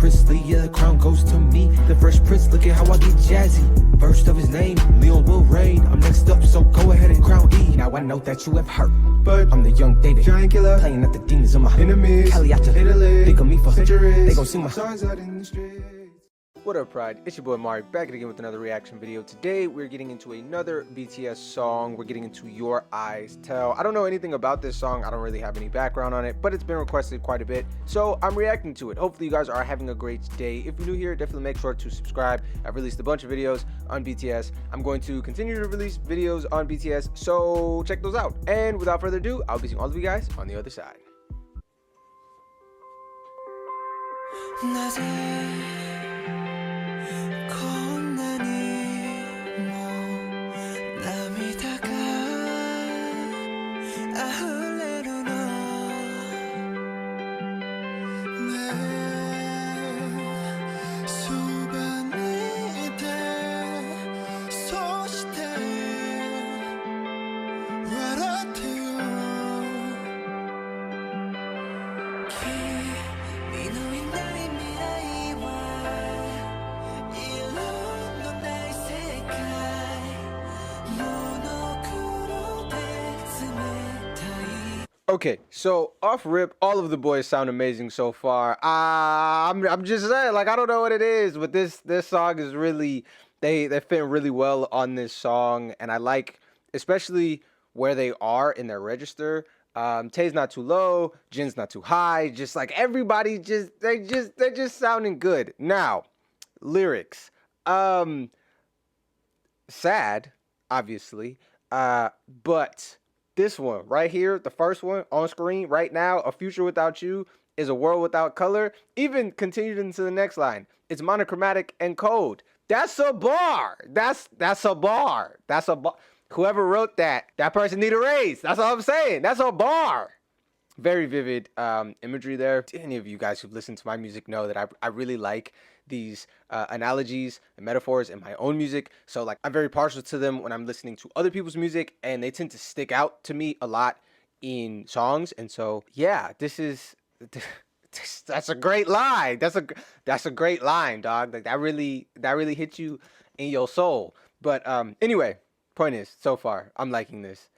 princely, yeah, the crown goes to me. The Fresh Prince, look at how I get jazzy. First of his name, Leon will reign. I'm next up, so go ahead and crown E. Now I know that you have heard, but I'm the young David, giant killer, playing at the demons of my enemies. Caliata, Italy, think of me for centuries. They gon' see my signs out in the streets. What up, Pride? It's your boy Amari, back again with another reaction video. Today, we're getting into another BTS song. We're getting into Your Eyes Tell. I don't know anything about this song. I don't really have any background on it, but it's been requested quite a bit, so I'm reacting to it. Hopefully, you guys are having a great day. If you're new here, definitely make sure to subscribe. I've released a bunch of videos on BTS. I'm going to continue to release videos on BTS, so check those out. And without further ado, I'll be seeing all of you guys on the other side. Okay, so off rip, all of the boys sound amazing so far. I'm just saying, like, I don't know what it is, but this song is really, they fit really well on this song, and I like especially where they are in their register. Tae's not too low, Jin's not too high, just like everybody they're just sounding good. Now, lyrics. Sad, obviously, but this one right here, the first one on screen right now, A Future Without You is a world without color. Even continued into the next line, it's monochromatic and cold. That's a bar. That's a bar. That's a bar. Whoever wrote that person need a raise. That's all I'm saying. That's a bar. Very vivid imagery there. Any of you guys who've listened to my music know that I really like these analogies and metaphors in my own music. So like, I'm very partial to them when I'm listening to other people's music, and they tend to stick out to me a lot in songs. And so yeah, that's a great line. That's a great line, dog. Like that really hits you in your soul. But anyway, point is, so far I'm liking this.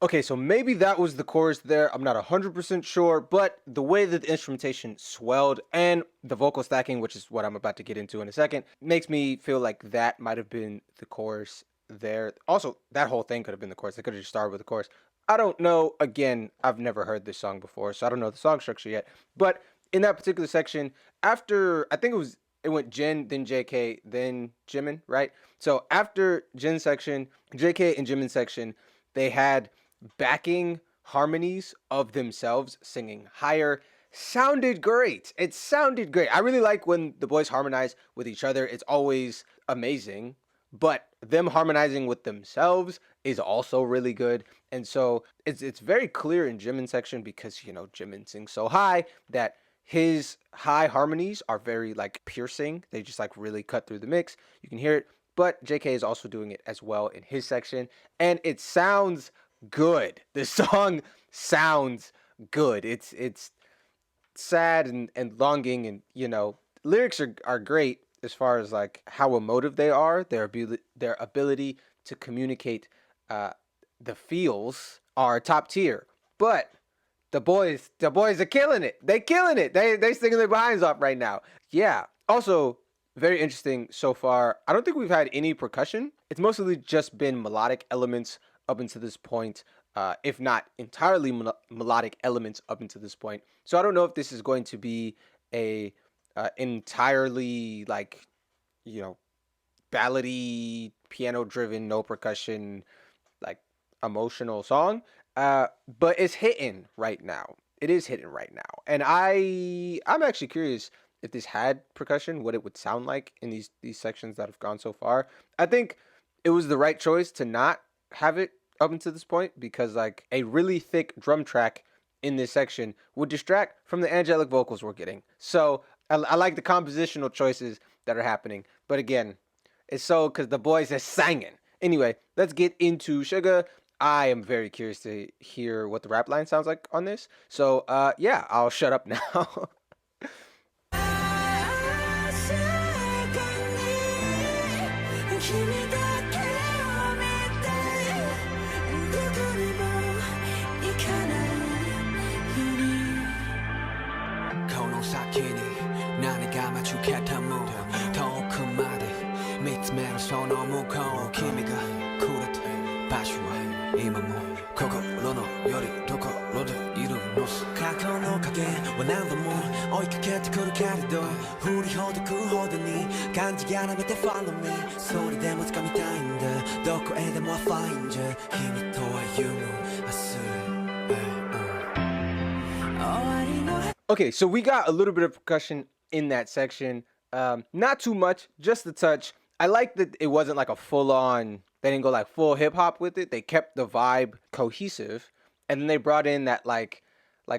Okay, so maybe that was the chorus there. I'm not 100% sure, but the way that the instrumentation swelled and the vocal stacking, which is what I'm about to get into in a second, makes me feel like that might have been the chorus there. Also, that whole thing could have been the chorus. They could have just started with the chorus. I don't know. Again, I've never heard this song before, so I don't know the song structure yet. But in that particular section, after, I think it went Jin, then JK, then Jimin, right? So after Jin's section, JK and Jimin's section, they had backing harmonies of themselves singing higher. Sounded great. It sounded great. I really like when the boys harmonize with each other. It's always amazing, but them harmonizing with themselves is also really good. And so it's very clear in Jimin's section, because, you know, Jimin sings so high that his high harmonies are very like piercing. They just like really cut through the mix. You can hear it, but JK is also doing it as well in his section, and it sounds good. The song sounds good. It's sad and longing, and, you know, lyrics are great as far as like how emotive they are. Their ability to communicate the feels are top tier. But the boys are killing it. They killing it. They singing their behinds off right now. Yeah. Also, very interesting so far. I don't think we've had any percussion. It's mostly just been melodic elements up until this point. if not entirely melodic elements up until this point. So I don't know if this is going to be a entirely like, you know, ballady, piano driven, no percussion, like emotional song. But it's hitting right now. It is hitting right now, and I'm actually curious if this had percussion, what it would sound like in these sections that have gone so far. I think it was the right choice to not have it up until this point because like a really thick drum track in this section would distract from the angelic vocals we're getting. So I like the compositional choices that are happening, but again, it's so because the boys are singing. Anyway, let's get into Suga. I am very curious to hear what the rap line sounds like on this. So, yeah, I'll shut up now. Okay, so we got a little bit of percussion in that section. Not too much, just a touch. I like that it wasn't like a full on, they didn't go like full hip hop with it. They kept the vibe cohesive, and then they brought in that like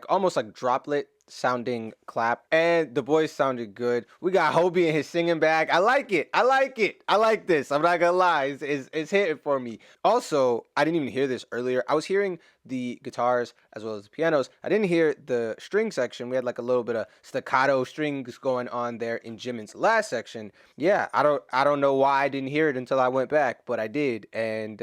almost like droplet sounding clap, and the boys sounded good. We got Hobie in his singing bag. I like it. I like it. I like this. I'm not gonna lie. It's hitting for me. Also, I didn't even hear this earlier. I was hearing the guitars as well as the pianos. I didn't hear the string section. We had like a little bit of staccato strings going on there in Jimin's last section. Yeah, I don't know why I didn't hear it until I went back, but I did, and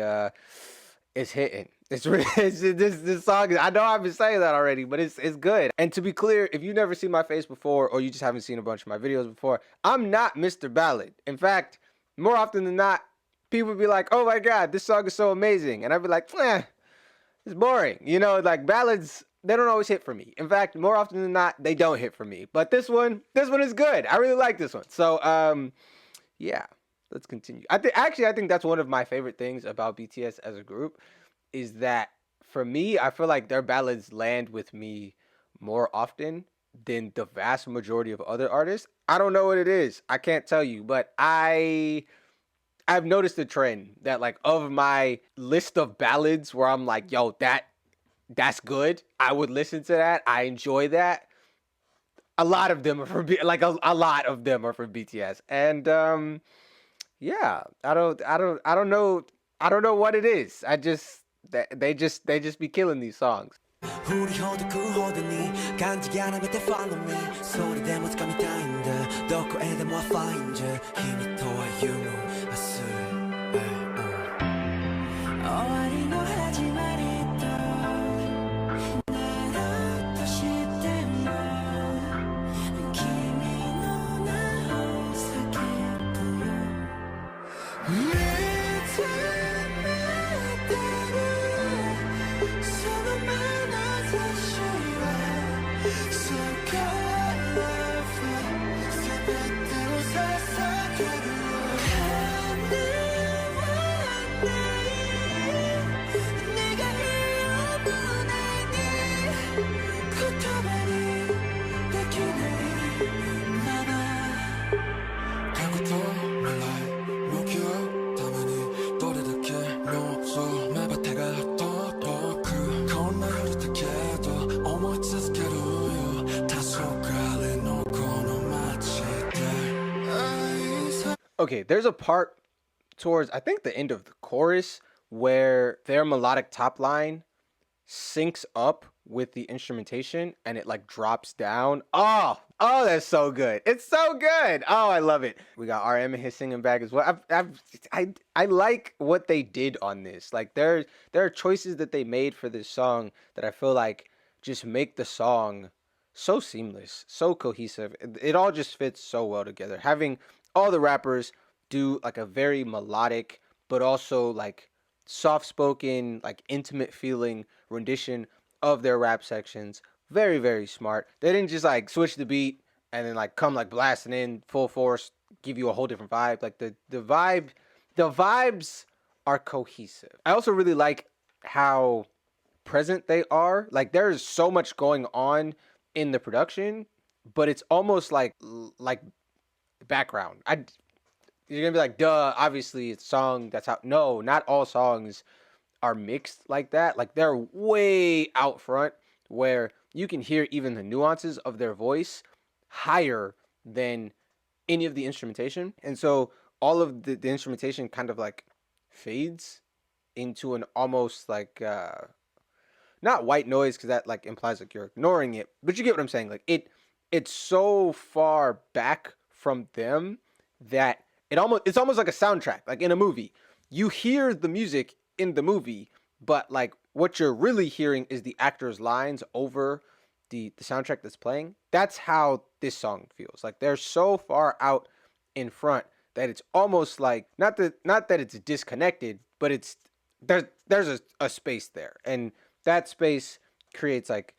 it's hitting. It's really this song. I know I've been saying that already, but it's good. And to be clear, if you've never seen my face before, or you just haven't seen a bunch of my videos before, I'm not Mr. Ballad. In fact, more often than not, people be like, "Oh my God, this song is so amazing," and I'd be like, "It's boring." You know, like ballads, they don't always hit for me. In fact, more often than not, they don't hit for me. But this one is good. I really like this one. So, yeah, let's continue. I think that's one of my favorite things about BTS as a group. Is that for me, I feel like their ballads land with me more often than the vast majority of other artists. I don't know what it is. I can't tell you, but I've noticed a trend that like of my list of ballads where I'm like, yo, that's good. I would listen to that. I enjoy that. A lot of them are for a lot of them are for BTS. And yeah, I don't know what it is. They just be killing these songs. Okay, there's a part towards I think the end of the chorus where their melodic top line syncs up with the instrumentation and it like drops down. Oh, that's so good. It's so good. Oh, I love it. We got RM in his singing bag as well. I like what they did on this. Like there are choices that they made for this song that I feel like just make the song so seamless, so cohesive. It all just fits so well together. Having all the rappers do like a very melodic but also like soft-spoken, like intimate feeling rendition of their rap sections. Very, very smart. They didn't just like switch the beat and then like come like blasting in full force, give you a whole different vibe. Like the vibes are cohesive. I also really like how present they are. Like there's so much going on in the production, but it's almost like background. You're gonna be like, duh, obviously it's a song that's out. No, not all songs are mixed like that. Like they're way out front where you can hear even the nuances of their voice higher than any of the instrumentation. And so all of the instrumentation kind of like fades into an almost like not white noise because that like implies like you're ignoring it, but you get what I'm saying. Like it's so far back from them that it's almost like a soundtrack. Like in a movie, you hear the music in the movie, but like what you're really hearing is the actor's lines over the soundtrack that's playing. That's how this song feels. Like they're so far out in front that it's almost like not that it's disconnected, but it's there's a space there, and that space creates like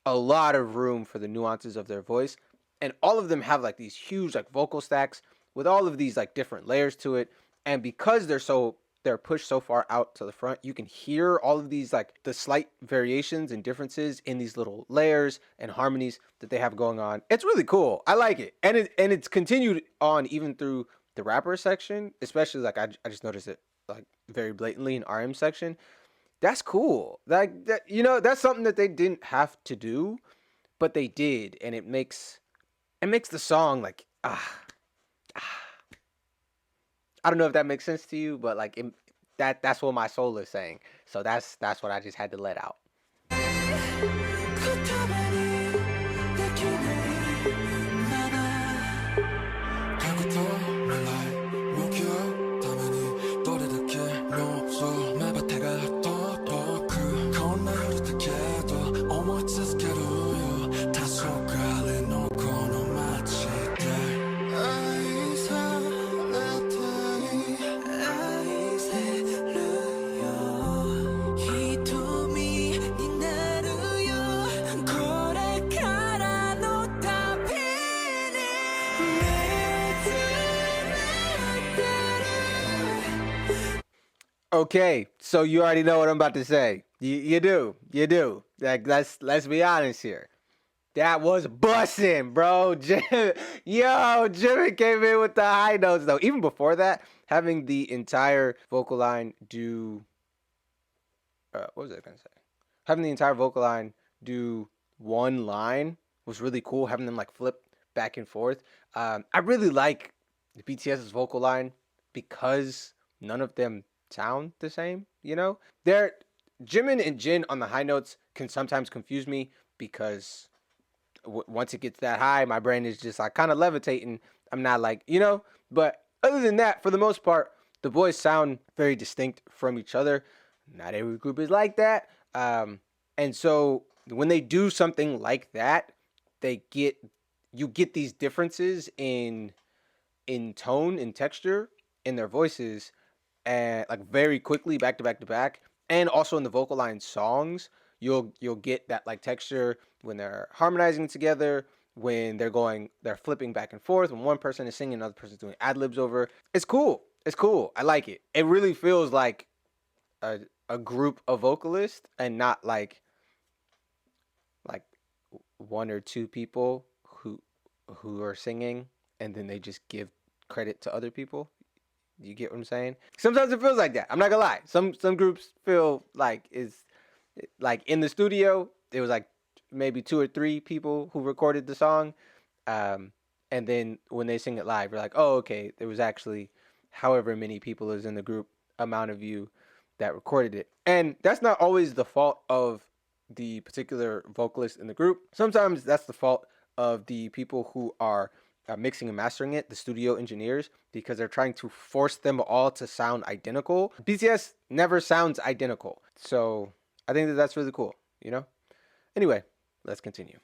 a lot of room for the nuances of their voice. And all of them have like these huge like vocal stacks with all of these like different layers to it. And because they're pushed so far out to the front, you can hear all of these like the slight variations and differences in these little layers and harmonies that they have going on. It's really cool. I like it. And it's continued on even through the rapper section, especially like I just noticed it like very blatantly in RM section. That's cool. Like that, you know, that's something that they didn't have to do, but they did, and it makes the song like I don't know if that makes sense to you, but like that's what my soul is saying. So that's what I just had to let out. Okay, so you already know what I'm about to say. You do. Like let's be honest here. That was bussin', bro. Jimin came in with the high notes though. Even before that, having the entire vocal line do what was I gonna say? Having the entire vocal line do one line was really cool. Having them like flip back and forth. I really like the BTS's vocal line because none of them sound the same. You know, Jimin and Jin on the high notes can sometimes confuse me because once it gets that high, my brain is just like kind of levitating. I'm not like, you know, but other than that, for the most part, the boys sound very distinct from each other. Not every group is like that. And so when they do something like that, you get these differences in tone and texture in their voices, and like very quickly back to back to back. And also in the vocal line songs, you'll get that like texture when they're harmonizing together, when they're flipping back and forth, when one person is singing, another person's doing ad libs over. It's cool. I like it. It really feels like a group of vocalists and not like one or two people who are singing and then they just give credit to other people. You get what I'm saying? Sometimes it feels like that. I'm not gonna lie. Some groups feel like it's like in the studio, it was like maybe two or three people who recorded the song. And then when they sing it live, you're like, oh, okay, there was actually however many people is in the group amount of you that recorded it. And that's not always the fault of the particular vocalist in the group. Sometimes that's the fault of the people who are mixing and mastering it, the studio engineers, because they're trying to force them all to sound identical. BTS never sounds identical. So I think that's really cool, you know? Anyway, let's continue.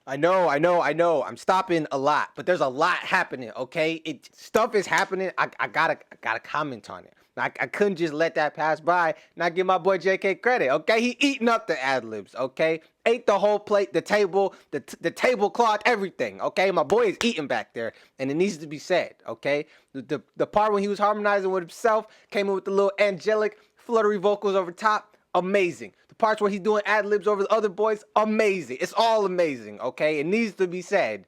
I know. I'm stopping a lot, but there's a lot happening. Okay, stuff is happening. I gotta comment on it. I couldn't just let that pass by. Not give my boy JK credit. Okay, he eating up the ad libs. Okay, ate the whole plate, the table, the tablecloth, everything. Okay, my boy is eating back there, and it needs to be said. Okay, the part when he was harmonizing with himself, came in with the little angelic fluttery vocals over top. Amazing. The parts where he's doing ad libs over the other boys, amazing. It's all amazing, okay? It needs to be said.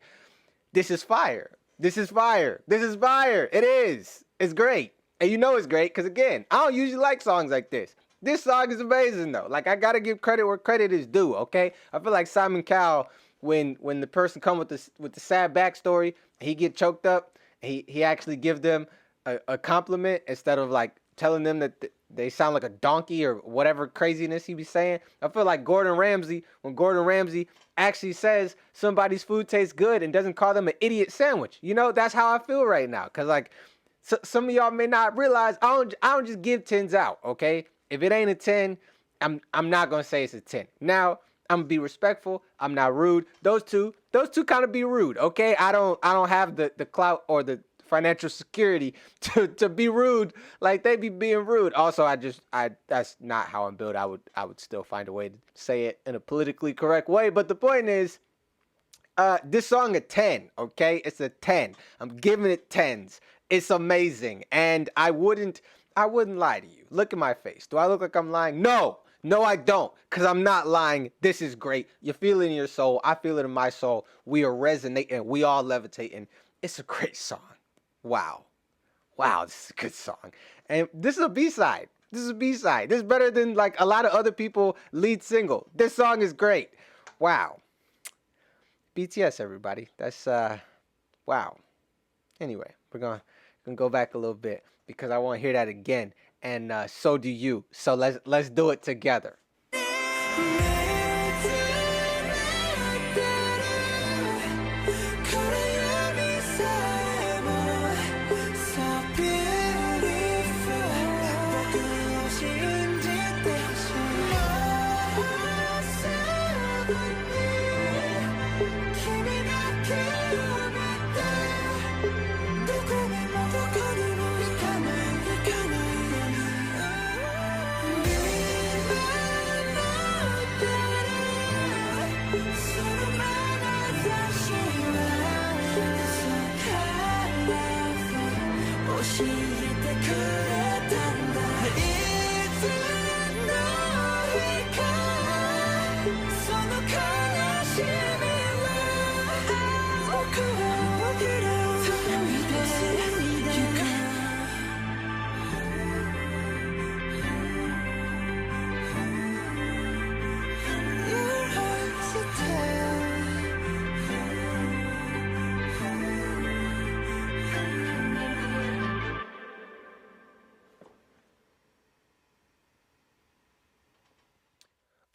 This is fire. This is fire. This is fire. It is. It's great. And you know it's great because, again, I don't usually like songs like this. This song is amazing, though. Like, I got to give credit where credit is due, okay? I feel like Simon Cowell, when the person come with the sad backstory, he get choked up, he actually give them a compliment instead of, like, telling them that they sound like a donkey or whatever craziness he be saying. I feel like Gordon Ramsay, when Gordon Ramsay actually says somebody's food tastes good and doesn't call them an idiot sandwich. You know, that's how I feel right now. Cause like some of y'all may not realize I don't just give 10s out, okay? If it ain't a 10, I'm not gonna say it's a 10. Now, I'm gonna be respectful. I'm not rude. Those two kind of be rude, okay? I don't have the clout or the financial security to be rude like they be being rude. Also, that's not how I'm built. I would still find a way to say it in a politically correct way. But the point is, this song a 10, okay? It's a 10. I'm giving it 10s. It's amazing, and I wouldn't lie to you. Look at my face. Do I look like I'm lying? No, I don't, because I'm not lying. This is great. You feel it in your soul. I feel it in my soul. We are resonating. We all levitating. It's a great song. Wow, this is a good song. And this is a B-side. This is better than like a lot of other people lead single. This song is great. Wow. BTS, everybody. That's wow. Anyway, we're gonna go back a little bit because I want to hear that again. And so do you. So let's do it together.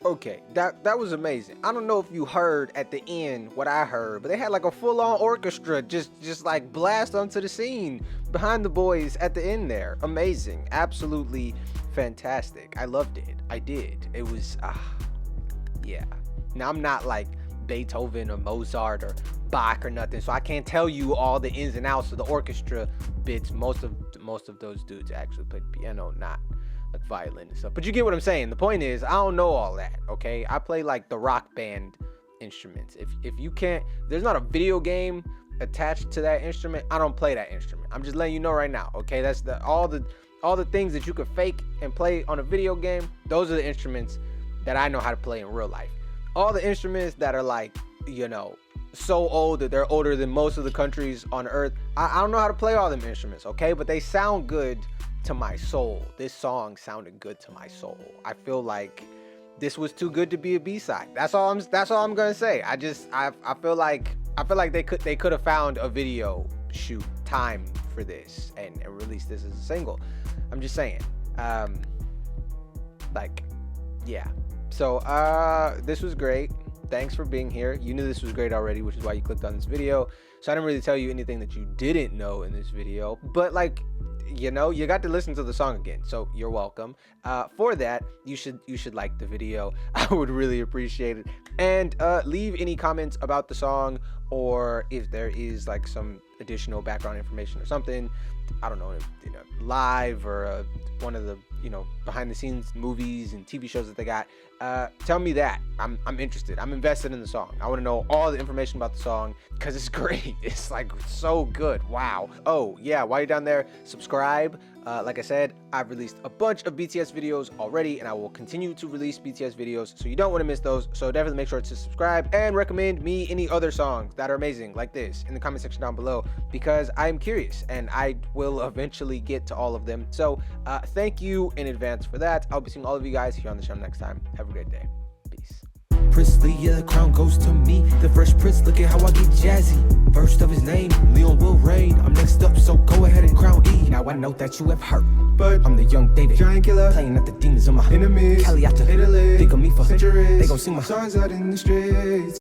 Okay, that was amazing. I don't know if you heard at the end what I heard, but they had like a full-on orchestra just like blast onto the scene behind the boys at the end there. Amazing. Absolutely fantastic. I loved it. I did. It was yeah. Now I'm not like Beethoven or Mozart or Bach or nothing, so I can't tell you all the ins and outs of the orchestra bits. Most of those dudes actually played piano, not like violin and stuff. But you get what I'm saying. The point is, I don't know all that, okay? I play like the rock band instruments. If you can't, there's not a video game attached to that instrument, I don't play that instrument. I'm just letting you know right now, okay? That's all the things that you could fake and play on a video game, those are the instruments that I know how to play in real life. All the instruments that are like, you know, so old that they're older than most of the countries on earth, I don't know how to play all them instruments, okay? But they sound good to my soul. This song sounded good to my soul. I feel like this was too good to be a B-side. That's all I'm gonna say. I feel like they could have found a video shoot time for this and released this as a single. I'm just saying. Like, yeah. So this was great. Thanks for being here. You knew this was great already, which is why you clicked on this video. So I didn't really tell you anything that you didn't know in this video, but like, you know, you got to listen to the song again, so you're welcome. For that, you should like the video. I would really appreciate it. And leave any comments about the song, or if there is like some additional background information or something, I don't know, live or one of the behind the scenes movies and TV shows that they got. Tell me that. I'm interested. I'm invested in the song. I want to know all the information about the song because it's great. It's like so good. Wow. Oh yeah, while you're down there, subscribe. Like I said, I've released a bunch of BTS videos already, and I will continue to release BTS videos, so you don't want to miss those. So definitely make sure to subscribe and recommend me any other songs that are amazing like this in the comment section down below, because I'm curious and I will eventually get to all of them. So thank you in advance for that. I'll be seeing all of you guys here on the channel next time. Have a great day. Peace. Princely, yeah, the crown goes to me. The Fresh Prince, look at how I get jazzy. First of his name, Leone will reign. I'm next up, so go ahead and crown E. Now I know that you have heard, but I'm the young David, giant killer, playing at the demons of my enemies. Cali out to Italy, think of me for centuries. They gon' sing my songs out in the streets.